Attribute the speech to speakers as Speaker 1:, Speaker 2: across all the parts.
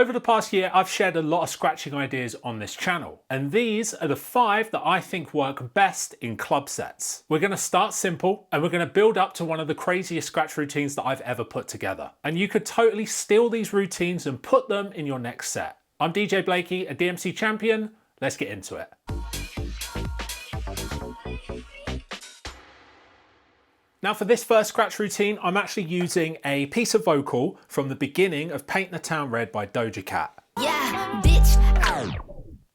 Speaker 1: Over the past year, I've shared a lot of scratching ideas on this channel, and these are the 5 that I think work best in club sets. We're going to start simple, and we're going to build up to one of the craziest scratch routines that I've ever put together. And you could totally steal these routines and put them in your next set. I'm DJ Blakey, a DMC champion. Let's get into it. Now for this first scratch routine, I'm actually using a piece of vocal from the beginning of Paint the Town Red by Doja Cat.
Speaker 2: Yeah, bitch. Ow.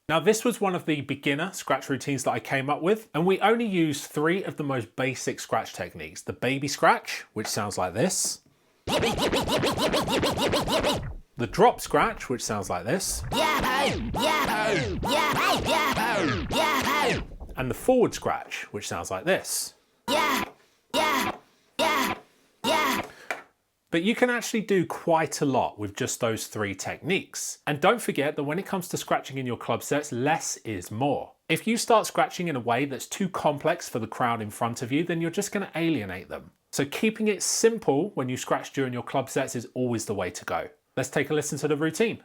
Speaker 1: Now this was one of the beginner scratch routines that I came up with, and we only used 3 of the most basic scratch techniques. The baby scratch, which sounds like this. The drop scratch, which sounds like this. And the forward scratch, which sounds like this. But you can actually do quite a lot with just those 3 techniques. And don't forget that when it comes to scratching in your club sets, less is more. If you start scratching in a way that's too complex for the crowd in front of you, then you're just going to alienate them. So keeping it simple when you scratch during your club sets is always the way to go. Let's take a listen to the routine.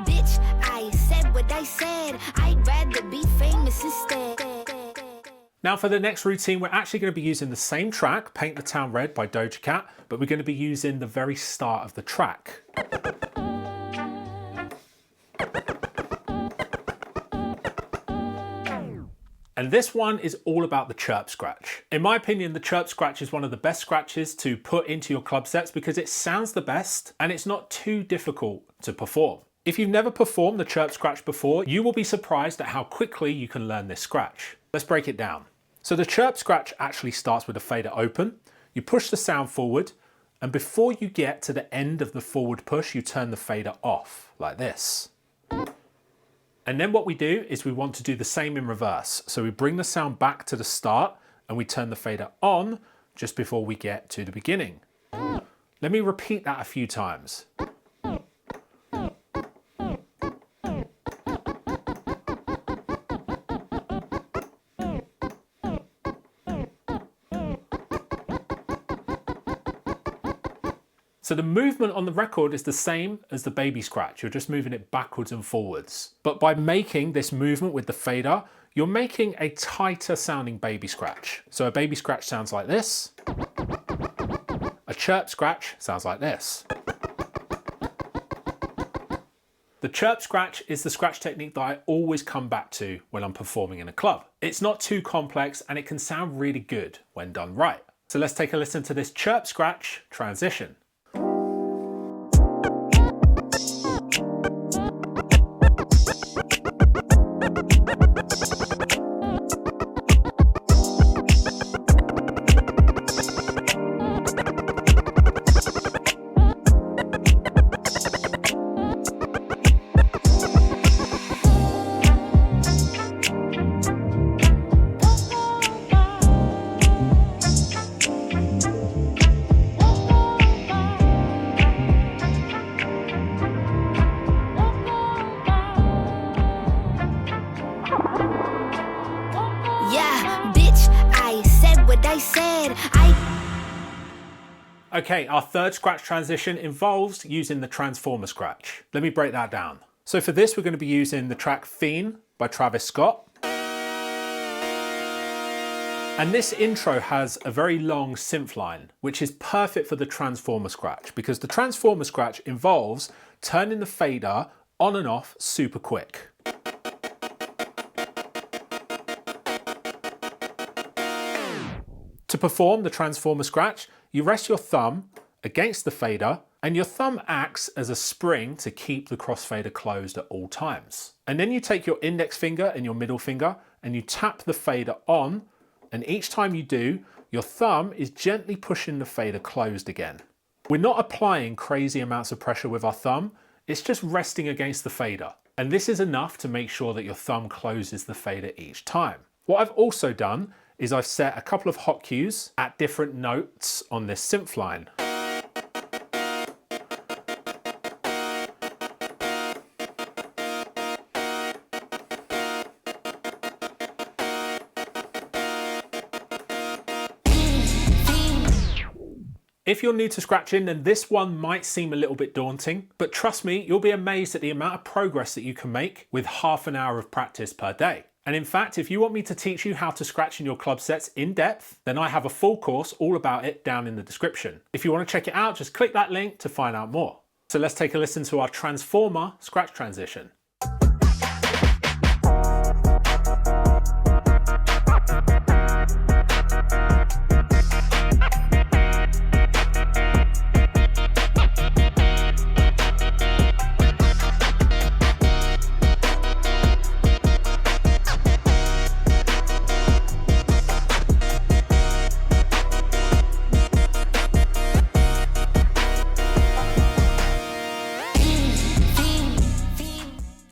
Speaker 2: Bitch, I said what I said. I'd rather be famous instead.
Speaker 1: Now for the next routine, we're actually going to be using the same track, Paint the Town Red by Doja Cat, but we're going to be using the very start of the track. And this one is all about the chirp scratch. In my opinion, the chirp scratch is one of the best scratches to put into your club sets because it sounds the best and it's not too difficult to perform. If you've never performed the chirp scratch before, you will be surprised at how quickly you can learn this scratch. Let's break it down. So the chirp scratch actually starts with a fader open. You push the sound forward, and before you get to the end of the forward push, you turn the fader off like this. And then what we do is we want to do the same in reverse. So we bring the sound back to the start and we turn the fader on just before we get to the beginning. Let me repeat that a few times. So the movement on the record is the same as the baby scratch. You're just moving it backwards and forwards. But by making this movement with the fader, you're making a tighter sounding baby scratch. So a baby scratch sounds like this. A chirp scratch sounds like this. The chirp scratch is the scratch technique that I always come back to when I'm performing in a club. It's not too complex and it can sound really good when done right. So let's take a listen to this chirp scratch transition. Okay, our third scratch transition involves using the transformer scratch. Let me break that down. So for this, we're going to be using the track Fiend by Travis Scott. And this intro has a very long synth line, which is perfect for the transformer scratch because the transformer scratch involves turning the fader on and off super quick. To perform the transformer scratch, you rest your thumb against the fader and your thumb acts as a spring to keep the crossfader closed at all times. And then you take your index finger and your middle finger and you tap the fader on, and each time you do, your thumb is gently pushing the fader closed again. We're not applying crazy amounts of pressure with our thumb, it's just resting against the fader. And this is enough to make sure that your thumb closes the fader each time. What I've also done is I've set a couple of hot cues at different notes on this synth line. If you're new to scratching, then this one might seem a little bit daunting, but trust me, you'll be amazed at the amount of progress that you can make with half an hour of practice per day. And in fact, if you want me to teach you how to scratch in your club sets in depth, then I have a full course all about it down in the description. If you want to check it out, just click that link to find out more. So let's take a listen to our transformer scratch transition.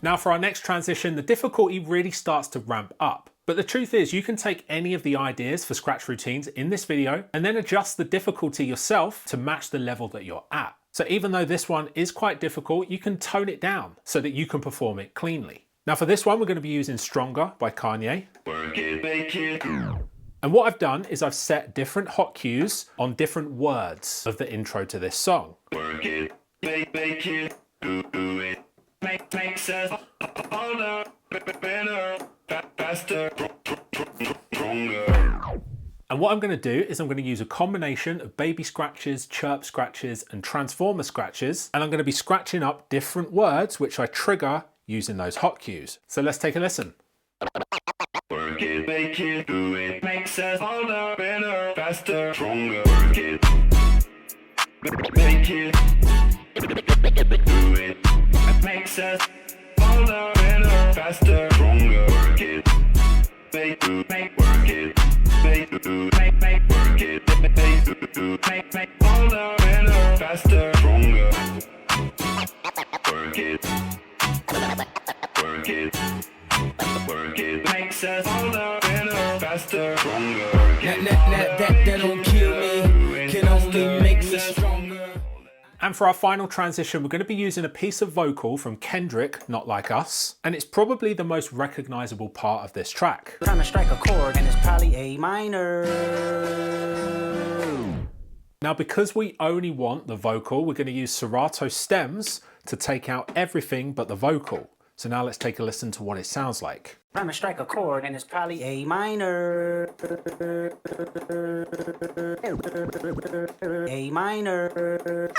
Speaker 1: Now for our next transition, the difficulty really starts to ramp up. But the truth is, you can take any of the ideas for scratch routines in this video and then adjust the difficulty yourself to match the level that you're at. So even though this one is quite difficult, you can tone it down so that you can perform it cleanly. Now for this one, we're going to be using Stronger by Kanye.
Speaker 3: Work it, make it.
Speaker 1: And what I've done is I've set different hot cues on different words of the intro to this song.
Speaker 3: Work it, make it. Do it. Makes us harder, better, faster, stronger.
Speaker 1: And what I'm going to do is I'm going to use a combination of baby scratches, chirp scratches, and transformer scratches. And I'm going to be scratching up different words which I trigger using those hot cues. So let's take a listen.
Speaker 3: Work it, make it, do it. Makes us harder, better, faster, stronger. Work it, make it, do it. Makes us harder, better, faster, stronger. Work it, make work it, make work it, make harder, better, faster, stronger. Work it, work it, work it. Makes us harder, better, faster, stronger.
Speaker 4: That don't kill me, can only make us stronger.
Speaker 1: And for our final transition, we're going to be using a piece of vocal from Kendrick, Not Like Us, and it's probably the most recognizable part of this track.
Speaker 4: Trying to strike a chord and it's probably A minor.
Speaker 1: Now, because we only want the vocal, we're going to use serrato stems to take out everything but the vocal. So now let's take a listen to what it sounds like.
Speaker 4: Trying to strike a chord and it's probably A minor. A minor.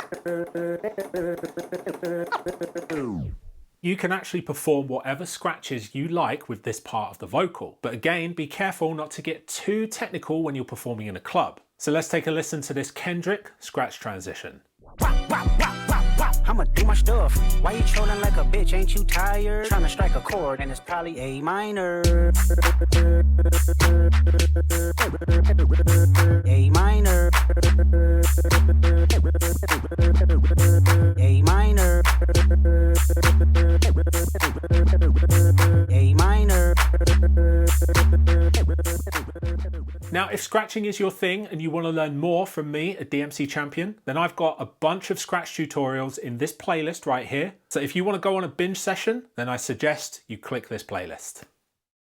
Speaker 1: You can actually perform whatever scratches you like with this part of the vocal. But again, be careful not to get too technical when you're performing in a club. So let's take a listen to this Kendrick scratch transition.
Speaker 4: I'ma do my stuff. Why you trolling like a bitch? Ain't you tired? Trying to strike a chord and it's probably A minor. A minor. A minor. A minor.
Speaker 1: Now, if scratching is your thing and you want to learn more from me, a DMC champion, then I've got a bunch of scratch tutorials in this playlist right here. So if you want to go on a binge session, then I suggest you click this playlist.